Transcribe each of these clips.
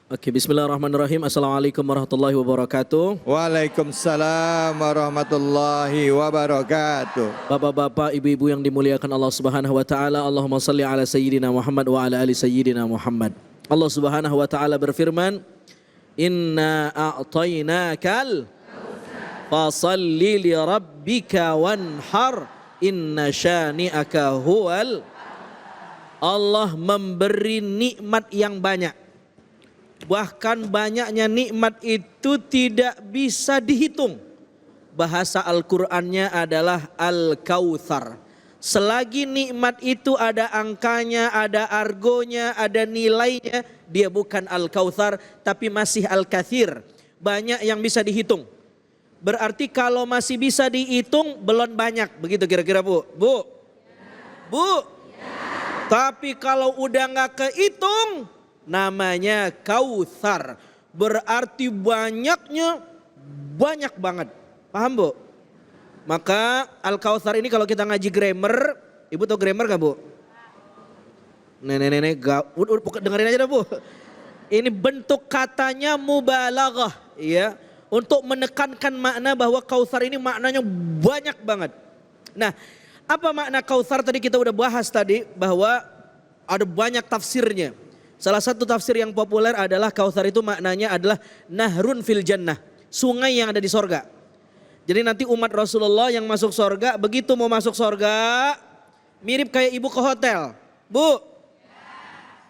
Oke, bismillahirrahmanirrahim. Assalamualaikum warahmatullahi wabarakatuh. Waalaikumsalam warahmatullahi wabarakatuh. Bapak-bapak, ibu-ibu yang dimuliakan Allah Subhanahu wa taala, Allahumma shalli ala sayyidina Muhammad wa ala ali sayyidina Muhammad. Allah Subhanahu wa taala berfirman, "Inna a'tainakal fasalli li rabbika wanhar inna syani'aka huwal." Allah memberi nikmat yang banyak. Bahkan banyaknya nikmat itu tidak bisa dihitung. Bahasa Al-Qur'annya adalah Al-Kautsar. Selagi nikmat itu ada angkanya, ada argonya, ada nilainya, dia bukan Al-Kautsar tapi masih Al-Katsir. Banyak yang bisa dihitung. Berarti kalau masih bisa dihitung belum banyak. Begitu kira-kira Bu? Bu? Bu? Tapi kalau udah gak kehitung, namanya Kautsar. Berarti banyaknya banyak banget. Paham Bu? Maka Al-Kautsar ini kalau kita ngaji grammar, Ibu tahu grammar gak Bu? Nenek-nenek dengerin aja dah Bu. Ini bentuk katanya mubalaghah ya, untuk menekankan makna bahwa Kautsar ini maknanya banyak banget. Nah, apa makna Kautsar tadi kita udah bahas tadi bahwa ada banyak tafsirnya. Salah satu tafsir yang populer adalah Kautsar itu maknanya adalah nahrun fil jannah, sungai yang ada di sorga. Jadi nanti umat Rasulullah yang masuk sorga, begitu mau masuk sorga mirip kayak ibu ke hotel. Bu,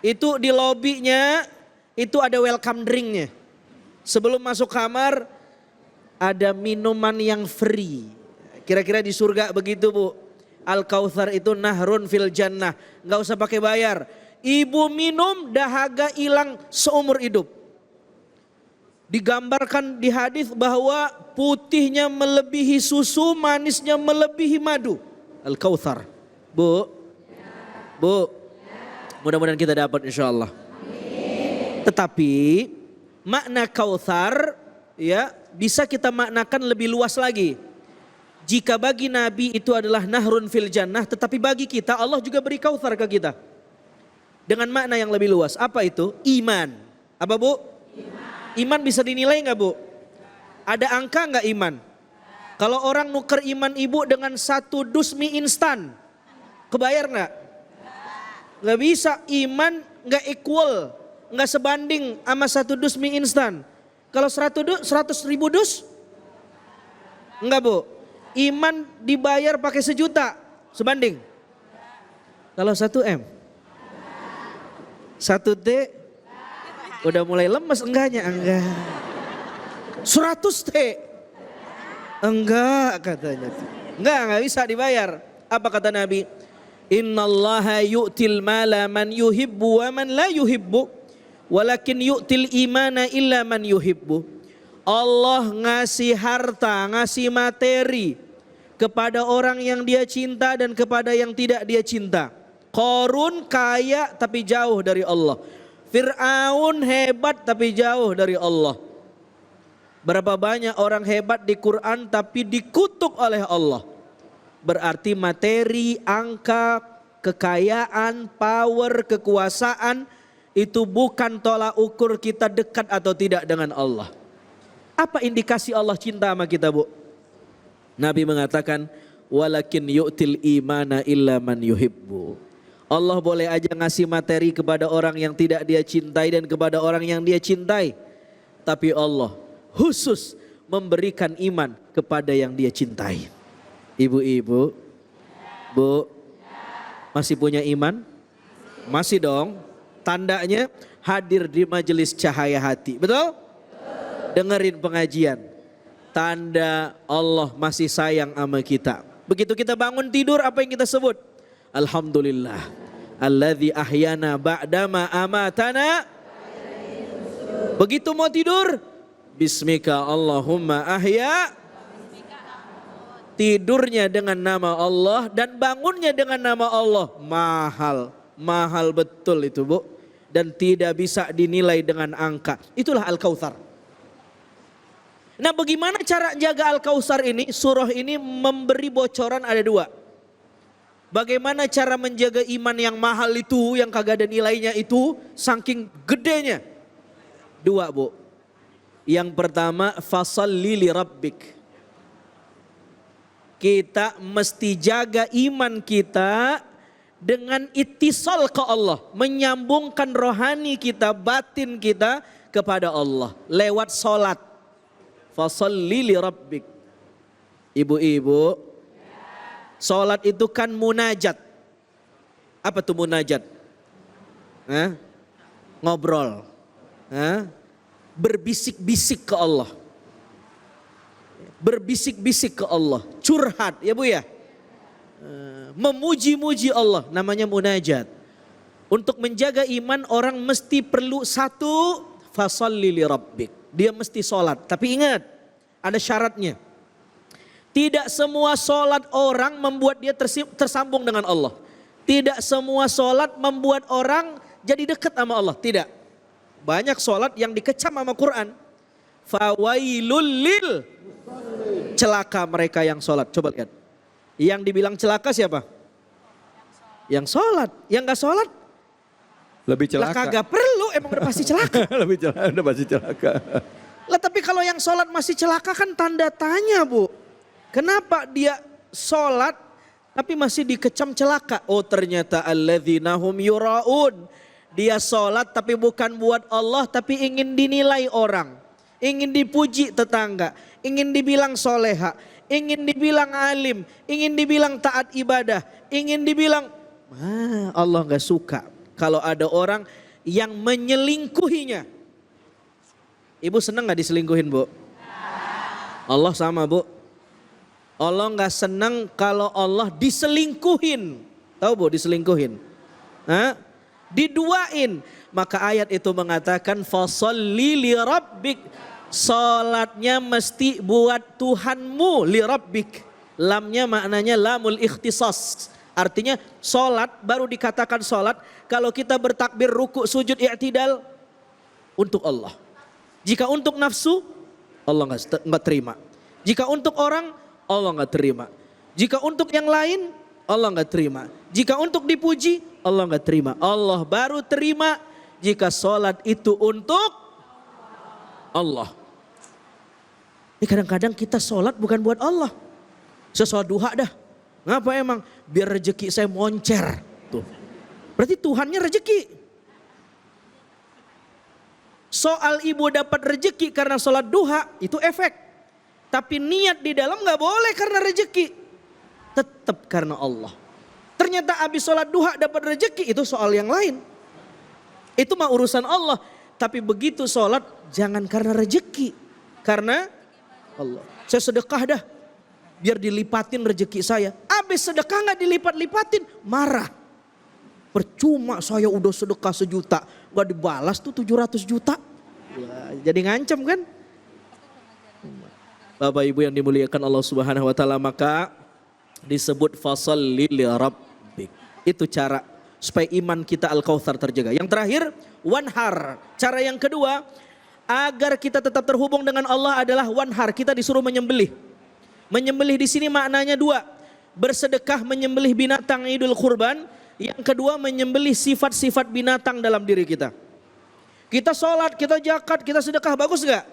itu di lobinya itu ada welcome drinknya. Sebelum masuk kamar ada minuman yang free. Kira-kira di surga begitu Bu. Al-Kautsar itu nahrun fil jannah, gak usah pakai bayar. Ibu minum dahaga hilang seumur hidup. Digambarkan di hadis bahwa putihnya melebihi susu, manisnya melebihi madu. Al-Kautsar. Bu. Bu. Mudah-mudahan kita dapat insyaallah. Tetapi makna Kautsar ya bisa kita maknakan lebih luas lagi. Jika bagi Nabi itu adalah nahrun fil jannah, tetapi bagi kita Allah juga beri Kautsar ke kita. Dengan makna yang lebih luas. Apa itu? Iman. Apa Bu? Iman bisa dinilai nggak Bu? Ada angka nggak iman? Kalau orang nuker iman ibu dengan 1 dus mie instan, kebayar nggak? Nggak bisa. Iman nggak equal, nggak sebanding sama 1 dus mie instan. Kalau 100 ribu dus, enggak Bu? Iman dibayar pakai 1 juta, sebanding? Kalau 1 M? 1 T udah mulai lemes enggaknya? Enggak. 100 T? Enggak katanya. Enggak bisa dibayar. Apa kata Nabi? Innallaha yu'til mala man yuhibbu wa man la yuhibbu. Walakin yu'til imana illa man yuhibbu. Allah ngasih harta, ngasih materi kepada orang yang dia cinta dan kepada yang tidak dia cinta. Qarun kaya tapi jauh dari Allah. Fir'aun hebat tapi jauh dari Allah. Berapa banyak orang hebat di Quran tapi dikutuk oleh Allah. Berarti materi, angka, kekayaan, power, kekuasaan itu bukan tolak ukur kita dekat atau tidak dengan Allah. Apa indikasi Allah cinta sama kita Bu? Nabi mengatakan walakin yu'til imana illa man yuhibbu. Allah boleh aja ngasih materi kepada orang yang tidak dia cintai dan kepada orang yang dia cintai. Tapi Allah khusus memberikan iman kepada yang dia cintai. Ibu-ibu, Bu, masih punya iman? Masih dong. Tandanya hadir di majelis cahaya hati. Betul? Dengerin pengajian. Tanda Allah masih sayang sama kita. Begitu kita bangun tidur apa yang kita sebut? Alhamdulillah. Alladzi ahyana ba'dama amatana. Begitu mau tidur, bismika Allahumma ahya. Tidurnya dengan nama Allah dan bangunnya dengan nama Allah. Mahal betul itu Bu. Dan tidak bisa dinilai dengan angka. Itulah Al-Kautsar. Nah, bagaimana cara jaga Al-Kautsar ini? Surah ini memberi bocoran ada 2. Bagaimana cara menjaga iman yang mahal itu, yang kagak ada nilainya itu, saking gedenya. Dua, Bu. Yang pertama, fasalli li rabbik. Kita mesti jaga iman kita dengan ittisal ke Allah, menyambungkan rohani kita, batin kita kepada Allah lewat salat. Fasalli li rabbik. Ibu-ibu, salat itu kan munajat. Apa tuh munajat? Ngobrol. Berbisik-bisik ke Allah. Berbisik-bisik ke Allah, curhat ya Bu ya. Memuji-muji Allah, namanya munajat. Untuk menjaga iman orang mesti perlu satu, fasalli li rabbik. Dia mesti sholat, tapi ingat ada syaratnya. Tidak semua sholat orang membuat dia tersambung dengan Allah. Tidak semua sholat membuat orang jadi dekat sama Allah, tidak. Banyak sholat yang dikecam sama Quran. Fawailul lil, celaka mereka yang sholat. Coba lihat. Yang dibilang celaka siapa? Yang sholat. Yang gak sholat? Lebih celaka. Lah kagak perlu, emang udah pasti celaka. Lebih celaka, udah pasti celaka. Lah tapi kalau yang sholat masih celaka kan tanda tanya Bu. Kenapa dia sholat tapi masih dikecam celaka? Oh ternyata alladzina hum yura'un. Dia sholat tapi bukan buat Allah, tapi ingin dinilai orang. Ingin dipuji tetangga, ingin dibilang soleha, ingin dibilang alim, ingin dibilang taat ibadah, ingin dibilang, Allah gak suka kalau ada orang yang menyelingkuhinya. Ibu senang gak diselingkuhin Bu? Allah sama Bu. Allah gak senang kalau Allah diselingkuhin. Tahu Bu diselingkuhin? Diduain. Maka ayat itu mengatakan fasalli li rabbik. Salatnya mesti buat Tuhanmu, li rabbik. Lamnya maknanya lamul ikhtisas. Artinya salat baru dikatakan salat kalau kita bertakbir ruku sujud i'tidal untuk Allah. Jika untuk nafsu Allah enggak terima. Jika untuk orang Allah enggak terima. Jika untuk yang lain Allah enggak terima. Jika untuk dipuji Allah enggak terima. Allah baru terima jika salat itu untuk Allah. Kadang-kadang kita sholat bukan buat Allah. Saya sholat duha dah. Ngapa emang? Biar rezeki saya moncer. Tuh. Berarti Tuhannya rezeki. Soal ibu dapat rezeki karena sholat duha itu efek. Tapi niat di dalam gak boleh karena rezeki. Tetap karena Allah. Ternyata habis sholat duha dapat rezeki itu soal yang lain. Itu mah urusan Allah. Tapi begitu sholat jangan karena rezeki. Karena Allah. Saya sedekah dah. Biar dilipatin rezeki saya. Habis sedekah gak dilipat-lipatin. Marah. Percuma saya udah sedekah 1 juta. Gak dibalas tuh 700 juta. Ya, jadi ngancem kan. Bapak Ibu yang dimuliakan Allah Subhanahu Wa Taala, maka disebut fasalli li rabbik. Itu cara supaya iman kita Al-Kautsar terjaga. Yang terakhir wanhar. Cara yang kedua agar kita tetap terhubung dengan Allah adalah wanhar. Kita disuruh menyembelih. Menyembelih di sini maknanya 2. Bersedekah menyembelih binatang idul kurban. Yang kedua menyembelih sifat-sifat binatang dalam diri kita. Kita sholat, kita zakat, kita sedekah, bagus gak?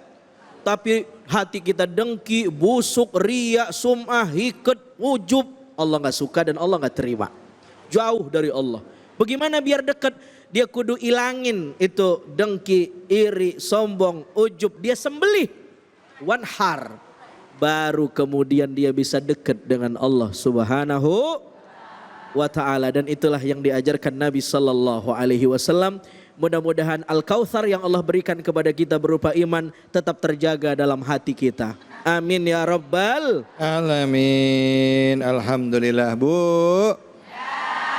Tapi hati kita dengki, busuk, riya, sum'ah, hiket, ujub. Allah gak suka dan Allah gak terima. Jauh dari Allah. Bagaimana biar dekat? Dia kudu ilangin itu dengki, iri, sombong, ujub. Dia sembelih. Wanhar. Baru kemudian dia bisa dekat dengan Allah Subhanahu wa Ta'ala. Dan itulah yang diajarkan Nabi Sallallahu Alaihi Wasallam. Mudah-mudahan Al-Kautsar yang Allah berikan kepada kita berupa iman tetap terjaga dalam hati kita. Amin ya Rabbal Alamin. Alhamdulillah Bu.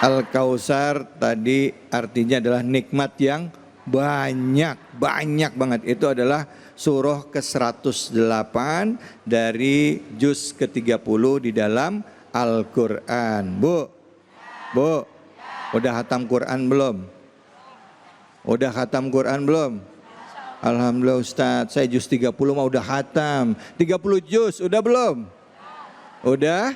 Al-Kautsar tadi artinya adalah nikmat yang banyak banget. Itu adalah surah ke-108 dari juz ke-30 di dalam Al-Quran. Bu, udah khatam Quran belum? Udah khatam Quran belum? Alhamdulillah Ustadz, saya juz 30 mah udah khatam. 30 juz udah belum? Udah?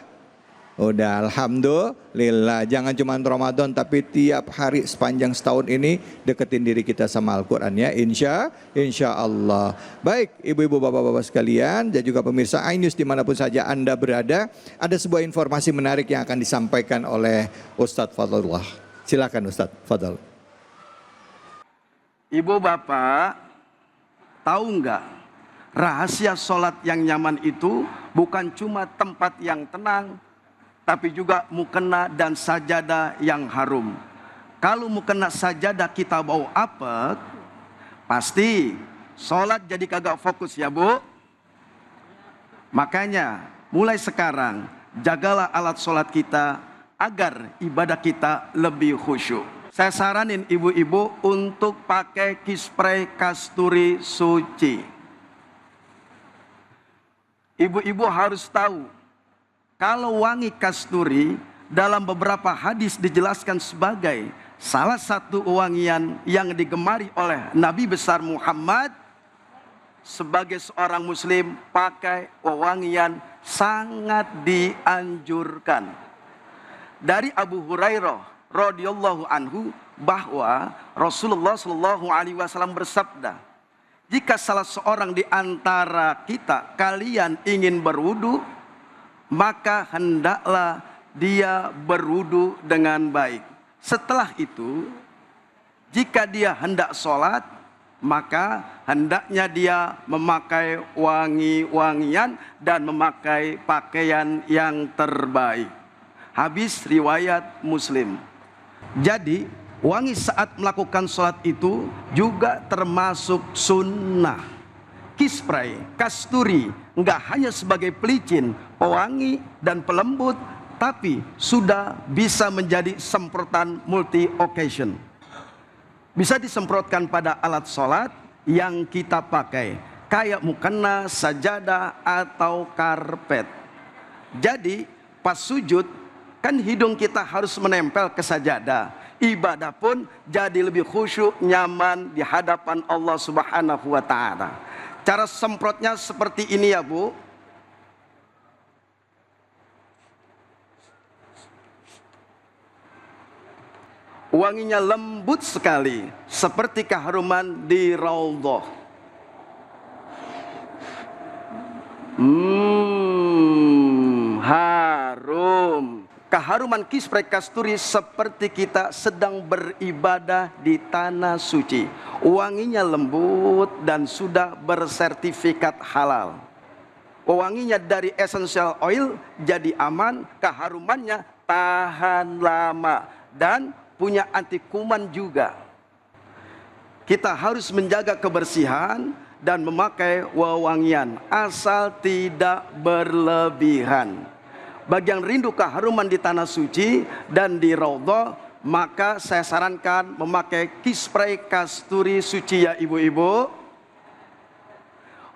Udah, alhamdulillah. Jangan cuma Ramadan, tapi tiap hari sepanjang setahun ini deketin diri kita sama Al-Quran ya. Insya Allah. Baik, ibu-ibu, bapak-bapak sekalian, dan juga pemirsa iNews dimanapun saja Anda berada, ada sebuah informasi menarik yang akan disampaikan oleh Ustadz Fadlullah. Silakan Ustadz Fadl. Ibu bapak, tahu nggak rahasia sholat yang nyaman itu bukan cuma tempat yang tenang, tapi juga mukena dan sajadah yang harum. Kalau mukena sajadah kita bau apek, pasti sholat jadi kagak fokus ya bu. Makanya mulai sekarang jagalah alat sholat kita agar ibadah kita lebih khusyuk. Saya saranin ibu-ibu untuk pakai kispray kasturi suci. Ibu-ibu harus tahu, kalau wangi kasturi dalam beberapa hadis dijelaskan sebagai salah satu wangian yang digemari oleh Nabi besar Muhammad. Sebagai seorang muslim pakai wewangian sangat dianjurkan. Dari Abu Hurairah radhiyallahu anhu bahwa Rasulullah Shallallahu alaihi wasallam bersabda, jika salah seorang di antara kita kalian ingin berwudu, maka hendaklah dia berwudu dengan baik. Setelah itu, jika dia hendak sholat, maka hendaknya dia memakai wangi-wangian dan memakai pakaian yang terbaik. Habis riwayat Muslim. Jadi, wangi saat melakukan sholat itu juga termasuk sunnah. Kispray, kasturi, enggak hanya sebagai pelicin, pewangi, dan pelembut, tapi sudah bisa menjadi semprotan multi occasion. Bisa disemprotkan pada alat sholat yang kita pakai, kayak mukena, sajadah, atau karpet. Jadi pas sujud, kan hidung kita harus menempel ke sajadah. Ibadah pun jadi lebih khusyuk, nyaman di hadapan Allah Subhanahu wa Ta'ala. Cara semprotnya seperti ini ya bu. Wanginya lembut sekali, seperti keharuman di Raudhah. Harum. Keharuman kispray kasturi seperti kita sedang beribadah di tanah suci. Wanginya lembut dan sudah bersertifikat halal. Wanginya dari essential oil jadi aman, keharumannya tahan lama dan punya anti kuman juga. Kita harus menjaga kebersihan dan memakai wewangian asal tidak berlebihan. Bagi yang rindu keharuman di tanah suci dan di Raudhah, maka saya sarankan memakai kispray kasturi suci ya ibu-ibu.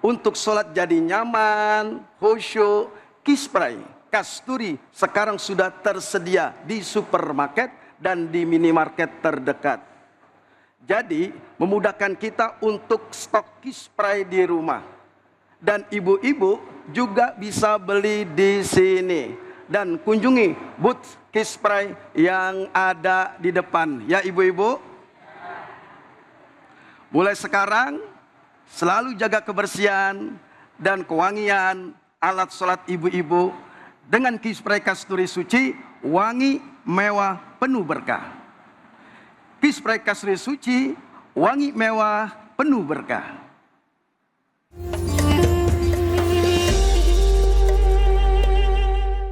Untuk sholat jadi nyaman, khusyuk, kispray kasturi sekarang sudah tersedia di supermarket dan di minimarket terdekat. Jadi memudahkan kita untuk stok kispray di rumah. Dan ibu-ibu juga bisa beli di sini dan kunjungi booth kispray yang ada di depan ya ibu-ibu. Mulai sekarang selalu jaga kebersihan dan kewangian alat sholat ibu-ibu dengan kispray kasturi suci, wangi, mewah, penuh berkah. Kispray kasturi suci, wangi, mewah, penuh berkah.